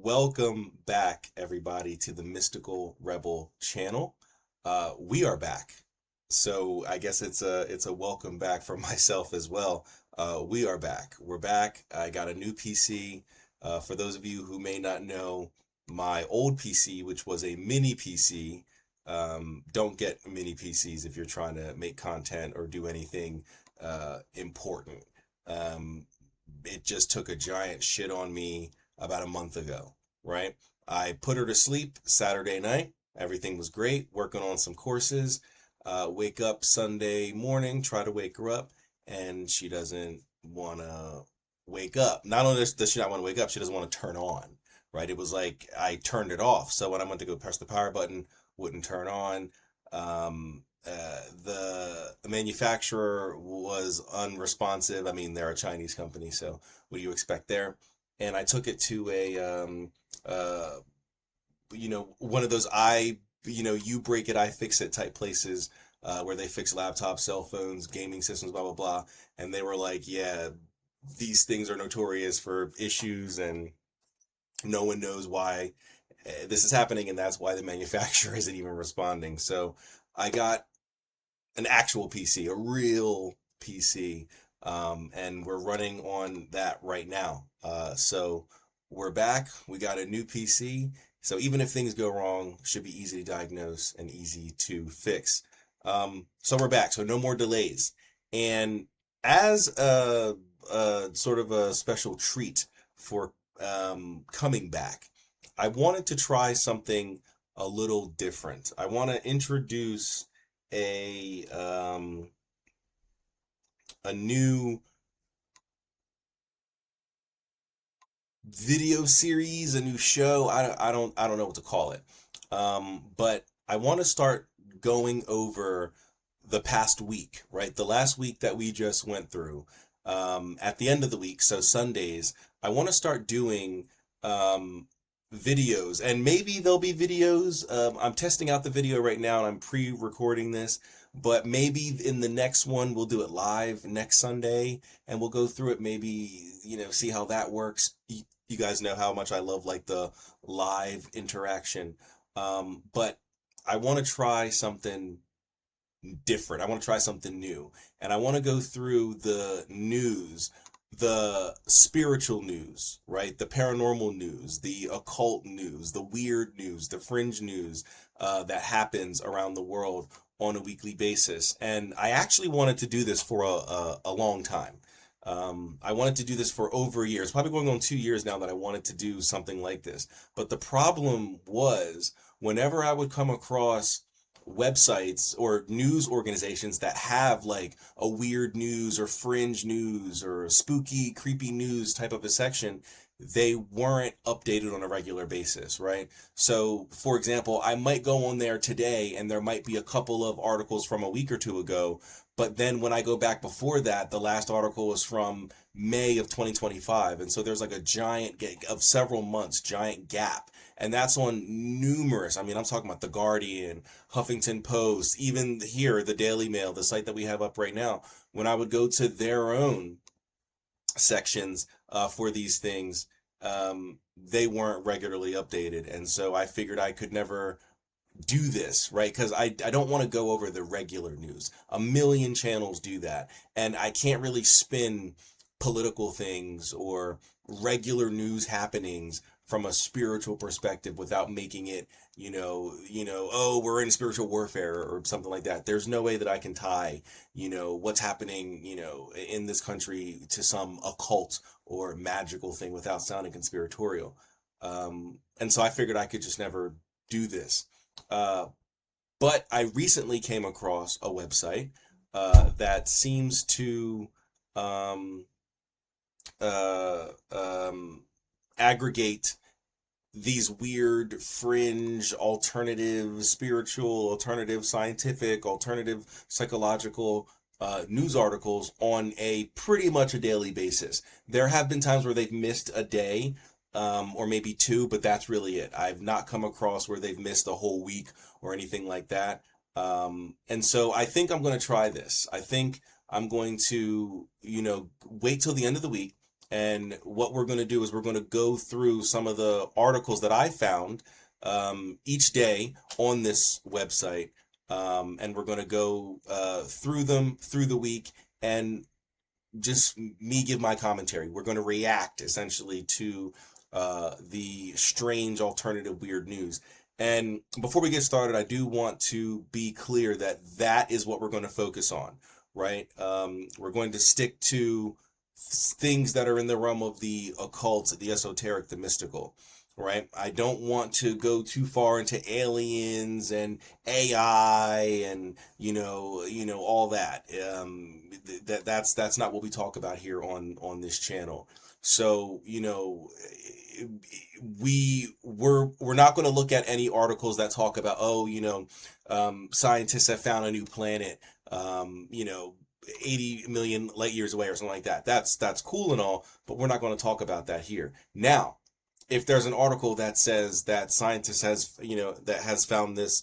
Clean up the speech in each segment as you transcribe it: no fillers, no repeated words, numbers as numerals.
Welcome back, everybody, to the Mystical Rebel channel. We are back, so I guess it's a welcome back for myself as well. We are back. We're back. I got a new PC. For those of you who may not know, my old PC, which was a mini PC, don't get mini PCs if you're trying to make content or do anything important. Um, it just took a giant shit on me about a month ago, right? I put her to sleep Saturday night. Everything was great, working on some courses. Wake up Sunday morning, try to wake her up, and she doesn't want to wake up. Not only does she not want to wake up, she doesn't want to turn on, right? It was like I turned it off. So when I went to go press the power button, wouldn't turn on. The manufacturer was unresponsive. I mean, they're a Chinese company, so what do you expect there? And I took it to uh, one of those you break it, I fix it type places, where they fix laptops, cell phones, gaming systems, blah, blah, blah. And they were like, yeah, these things are notorious for issues and no one knows why this is happening. And that's why the manufacturer isn't even responding. So I got an actual PC, a real PC, and we're running on that right now. So we're back. We got a new PC. So even if things go wrong, should be easy to diagnose and easy to fix. So we're back. So no more delays. And as a sort of a special treat for coming back, I wanted to try something a little different. I want to introduce a a new video series, a new show. I don't know what to call it. But I want to start going over the past week, right? The last week that we just went through. At the end of the week, so Sundays, I want to start doing videos, and maybe there'll be videos. I'm testing out the video right now, and I'm pre-recording this. But maybe in the next one, we'll do it live next Sunday, and we'll go through it. Maybe see how that works. You guys know how much I love like the live interaction. But I want to try something different. I want to try something new. And I want to go through the news, the spiritual news, right? The paranormal news, the occult news, the weird news, the fringe news that happens around the world on a weekly basis. And I actually wanted to do this for a long time. I wanted to do this for over a year. It's probably going on 2 years now that I wanted to do something like this. But the problem was whenever I would come across websites or news organizations that have like a weird news or fringe news or spooky, creepy news type of a section, they weren't updated on a regular basis, right? So, for example, I might go on there today and there might be a couple of articles from a week or two ago, but then when I go back before that, the last article was from May of 2025. And so there's like a giant of several months, giant gap. And that's on numerous, I mean, I'm talking about The Guardian, Huffington Post, even here, the Daily Mail, the site that we have up right now. When I would go to their own sections for these things, they weren't regularly updated. And so I figured I could never do this, right? Because I don't want to go over the regular news. A million channels do that. And I can't really spin political things or regular news happenings from a spiritual perspective without making it, oh, we're in spiritual warfare or something like that. There's no way that I can tie, what's happening, in this country to some occult or magical thing without sounding conspiratorial. And so I figured I could just never do this. Uh, but I recently came across a website that seems to um, aggregate these weird fringe alternative spiritual, alternative scientific, alternative psychological news articles on a pretty much a daily basis. There have been times where they've missed a day, or maybe two, but that's really it. I've not come across where they've missed a whole week or anything like that. And so I think I'm going to try this. I think I'm going to, wait till the end of the week And what we're going to do is we're going to go through some of the articles that I found each day on this website. And we're going to go through them through the week and just me give my commentary. We're going to react essentially to the strange alternative weird news. And before we get started, I do want to be clear that that is what we're going to focus on, right? We're going to stick to things that are in the realm of the occult, the esoteric, the mystical, right? I don't want to go too far into aliens and AI and all that. That's not what we talk about here on this channel. So we're not going to look at any articles that talk about scientists have found a new planet 80 million light years away or something like that. That's cool and all, but we're not going to talk about that here. Now, if there's an article that says that scientists has found this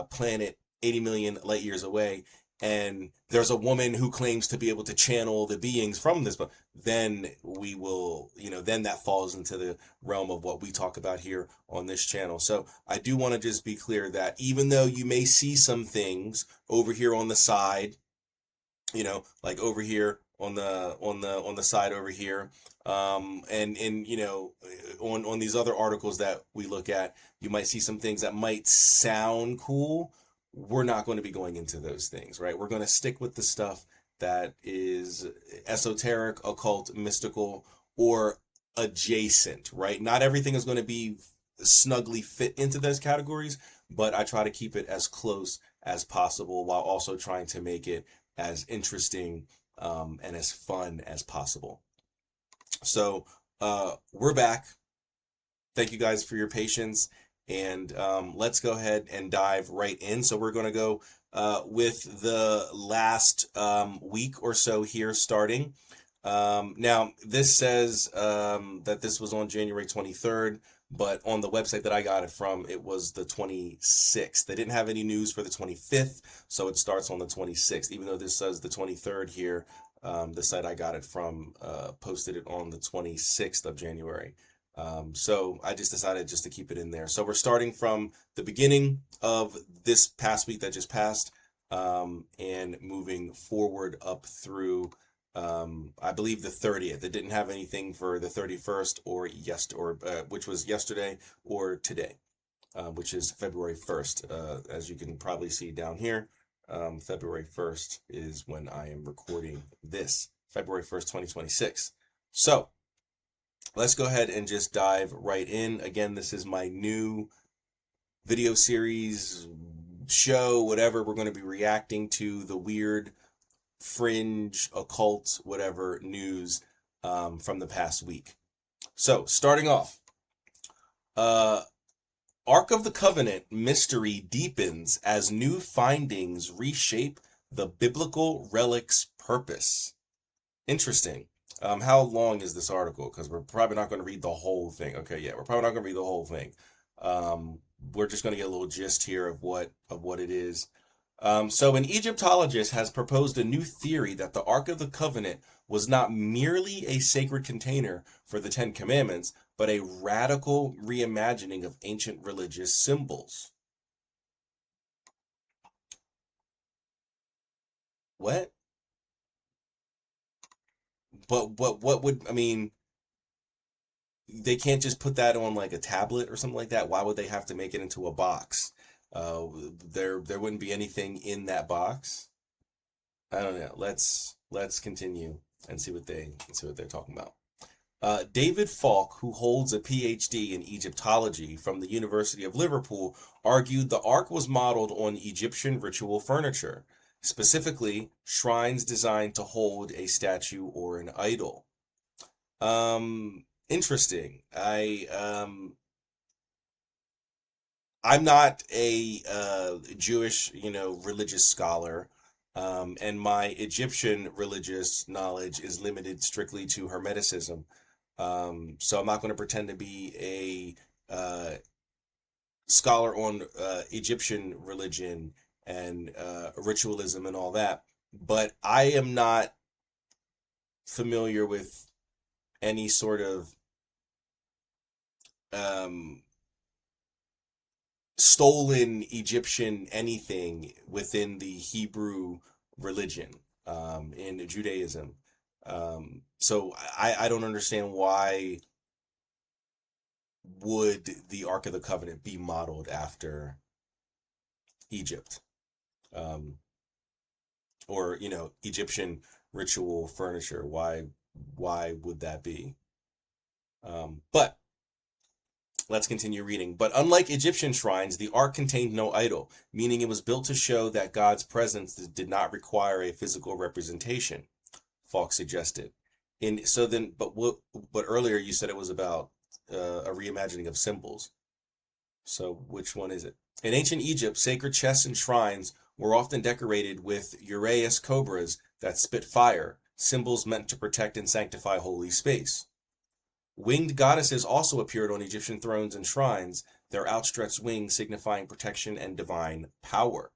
planet 80 million light years away, and there's a woman who claims to be able to channel the beings from this, but then we will, then that falls into the realm of what we talk about here on this channel. So I do want to just be clear that even though you may see some things over here on the side, like over here on the side over here, and on these other articles that we look at, you might see some things that might sound cool. We're not going to be going into those things, right? We're going to stick with the stuff that is esoteric, occult, mystical, or adjacent, right? Not everything is going to be snugly fit into those categories, but I try to keep it as close as possible while also trying to make it as interesting and as fun as possible. So we're back. Thank you guys for your patience, and let's go ahead and dive right in. So we're going to go with the last week or so here starting. Now, this says that this was on January 23rd, but on the website that I got it from, it was the 26th. They didn't have any news for the 25th, so it starts on the 26th. Even though this says the 23rd here, the site I got it from posted it on the 26th of January. So I just decided just to keep it in there. So we're starting from the beginning of this past week that just passed, and moving forward up through I believe the 30th. It didn't have anything for the 31st which was yesterday or today, which is February 1st. As you can probably see down here, February 1st is when I am recording this, February 1st, 2026. So let's go ahead and just dive right in. Again, this is my new video series, show, whatever. We're going to be reacting to the weird, fringe, occult, whatever news from the past week. So starting off, Ark of the Covenant mystery deepens as new findings reshape the biblical relic's purpose. Interesting. How long is this article? Because we're probably not going to read the whole thing. Okay, yeah, we're probably not going to read the whole thing. We're just going to get a little gist here of what it is. So an Egyptologist has proposed a new theory that the Ark of the Covenant was not merely a sacred container for the Ten Commandments, but a radical reimagining of ancient religious symbols. What? But what would, I mean, they can't just put that on like a tablet or something like that. Why would they have to make it into a box? There wouldn't be anything in that box. I don't know. Let's continue and see what they're talking about. David Falk, who holds a PhD in Egyptology from the University of Liverpool, argued the Ark was modeled on Egyptian ritual furniture, specifically shrines designed to hold a statue or an idol. Interesting. I'm not a Jewish, religious scholar, and my Egyptian religious knowledge is limited strictly to Hermeticism. So I'm not going to pretend to be a scholar on Egyptian religion and ritualism and all that, but I am not familiar with any sort of um, stolen Egyptian anything within the Hebrew religion, in Judaism. So I don't understand why would the Ark of the Covenant be modeled after Egypt, um, or Egyptian ritual furniture? Why would that be? But let's continue reading. But unlike Egyptian shrines, the ark contained no idol, meaning it was built to show that God's presence did not require a physical representation, Falk suggested. But earlier you said it was about a reimagining of symbols. So which one is it? In ancient Egypt, sacred chests and shrines were often decorated with uraeus cobras that spit fire, symbols meant to protect and sanctify holy space. Winged goddesses also appeared on Egyptian thrones and shrines, their outstretched wings signifying protection and divine power.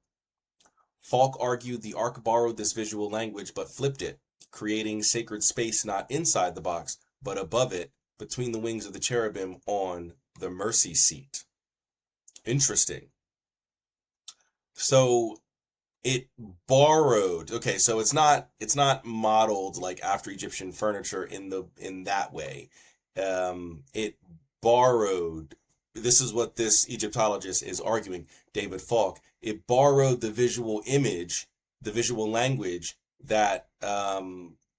Falk argued the Ark borrowed this visual language but flipped it, creating sacred space not inside the box, but above it, between the wings of the cherubim on the mercy seat. Interesting. So it borrowed, okay, so it's not modeled like after Egyptian furniture in that way. It borrowed, this is what this Egyptologist is arguing, David Falk. It borrowed the visual image, the visual language that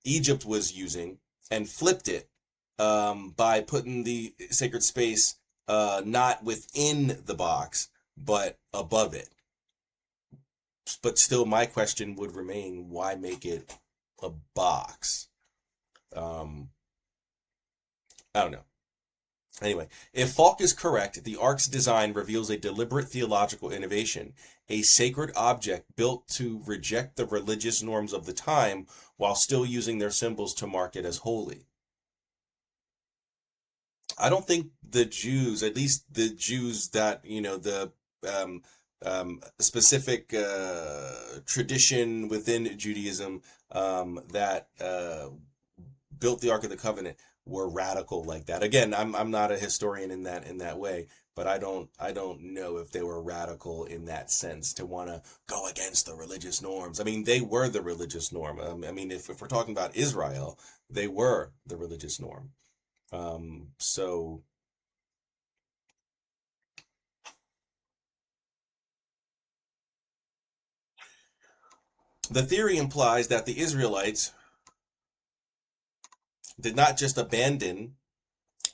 Egypt was using, and flipped it, by putting the sacred space not within the box but above it. But still, my question would remain: why make it a box? Um, I don't know. Anyway, if Falk is correct, the ark's design reveals a deliberate theological innovation, a sacred object built to reject the religious norms of the time while still using their symbols to mark it as holy. I don't think the Jews, at least the Jews that, the um, specific tradition within Judaism that built the Ark of the Covenant, were radical like that. Again, I'm not a historian in that way, but I don't know if they were radical in that sense to want to go against the religious norms. I mean, they were the religious norm. I mean, if we're talking about Israel, they were the religious norm. So the theory implies that the Israelites did not just abandon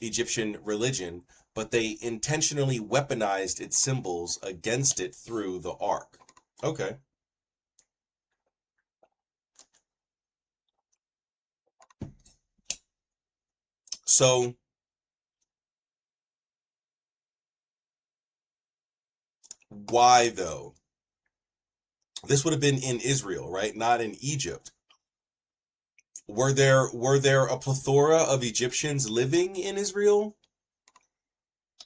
Egyptian religion, but they intentionally weaponized its symbols against it through the Ark. Okay. So why though? This would have been in Israel, right? Not in Egypt. Were there a plethora of Egyptians living in Israel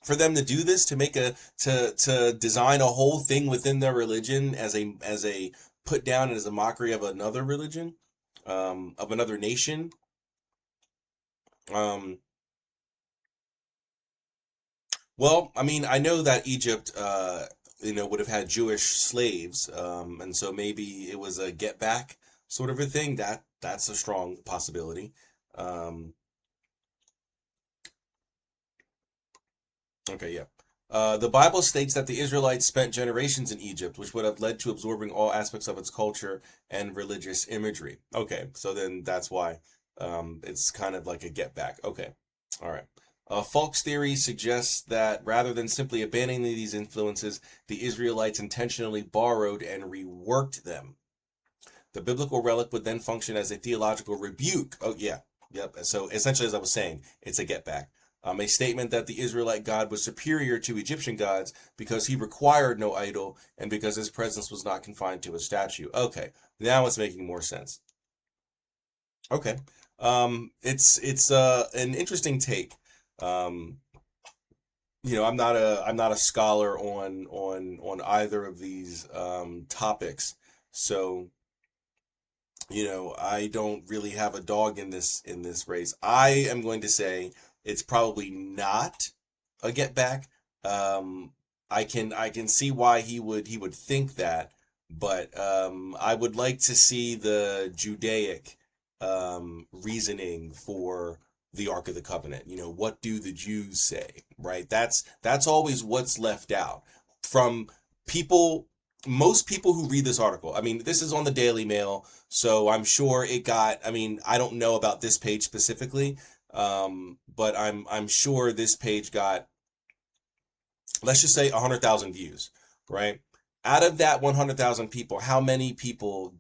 for them to do this, to make a to design a whole thing within their religion as a put down and as a mockery of another religion, of another nation? Um, well, I mean, I know that Egypt, would have had Jewish slaves, and so maybe it was a get back sort of a thing. That's a strong possibility. Um, okay, yeah. The Bible states that the Israelites spent generations in Egypt, which would have led to absorbing all aspects of its culture and religious imagery. Okay, so then that's why it's kind of like a get back. Okay, all right. Falk's theory suggests that rather than simply abandoning these influences, the Israelites intentionally borrowed and reworked them. The biblical relic would then function as a theological rebuke. Oh, yeah. Yep. So essentially, as I was saying, it's a get back. A statement that the Israelite God was superior to Egyptian gods because he required no idol and because his presence was not confined to a statue. Okay, now it's making more sense. Okay, it's an interesting take. Um, I'm not a scholar on, either of these topics, so I don't really have a dog in this race. I am going to say it's probably not a get back. Um, I can see why he would think that, but I would like to see the Judaic reasoning for the Ark of the Covenant. What do the Jews say, right? That's always what's left out from people. Most people who read this article, I mean, this is on the Daily Mail, so I'm sure it got. I mean, I don't know about this page specifically, but I'm sure this page got, let's just say, 100,000 views, right? Out of that 100,000 people, how many people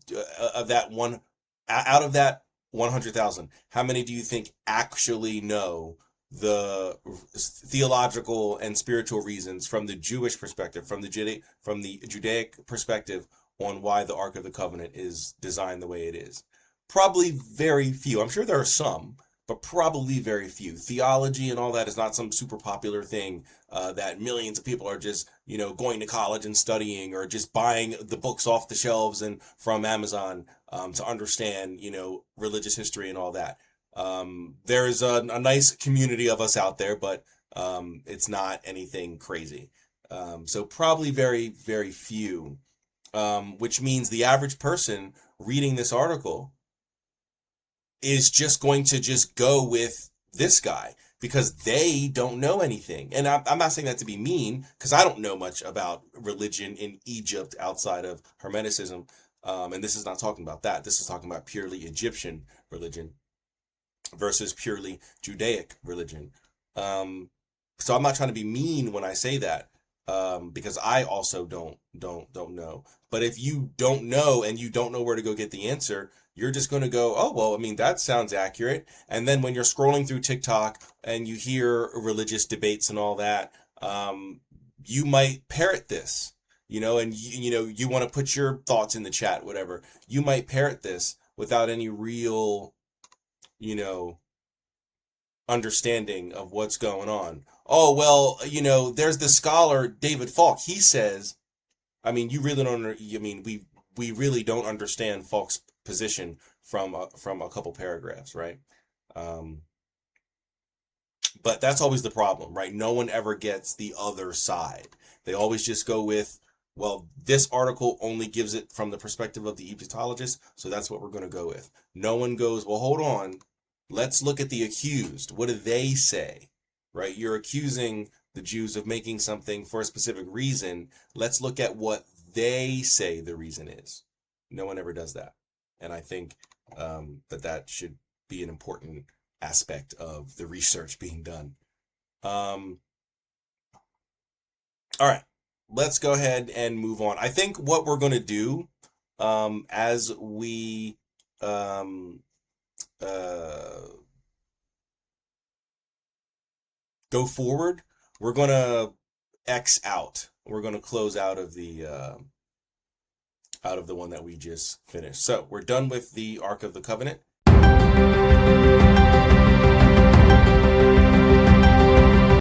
of that one out of that 100,000, how many do you think actually know the theological and spiritual reasons from the Jewish perspective, from the Judaic perspective, on why the Ark of the Covenant is designed the way it is? Probably very few. I'm sure there are some, but probably very few. Theology and all that is not some super popular thing that millions of people are just, going to college and studying, or just buying the books off the shelves and from Amazon to understand, religious history and all that. There's a nice community of us out there, but it's not anything crazy. So probably very, very few, which means the average person reading this article is just going to just go with this guy because they don't know anything. And I'm not saying that to be mean, because I don't know much about religion in Egypt outside of Hermeticism. And this is not talking about that. This is talking about purely Egyptian religion versus purely Judaic religion. So I'm not trying to be mean when I say that, because I also don't know. But if you don't know and you don't know where to go get the answer, you're just going to go, oh well, I mean that sounds accurate. And then when you're scrolling through TikTok and you hear religious debates and all that, you might parrot this, and you want to put your thoughts in the chat, whatever. You might parrot this without any real, you know, understanding of what's going on. Oh, well, there's the scholar David Falk. He says, I mean, you really don't. I mean, we really don't understand Falk's position from a couple paragraphs, right? Um, but that's always the problem, right? No one ever gets the other side. They always just go with, well, this article only gives it from the perspective of the Egyptologist, so that's what we're going to go with. No one goes, well, hold on, let's look at the accused. What do they say? Right? You're accusing the Jews of making something for a specific reason. Let's look at what they say the reason is. No one ever does that. And I think that should be an important aspect of the research being done. All right, let's go ahead and move on. I think what we're going to do, as we um, uh, go forward, we're going to X out. We're going to close out of the one that we just finished. So we're done with the Ark of the Covenant.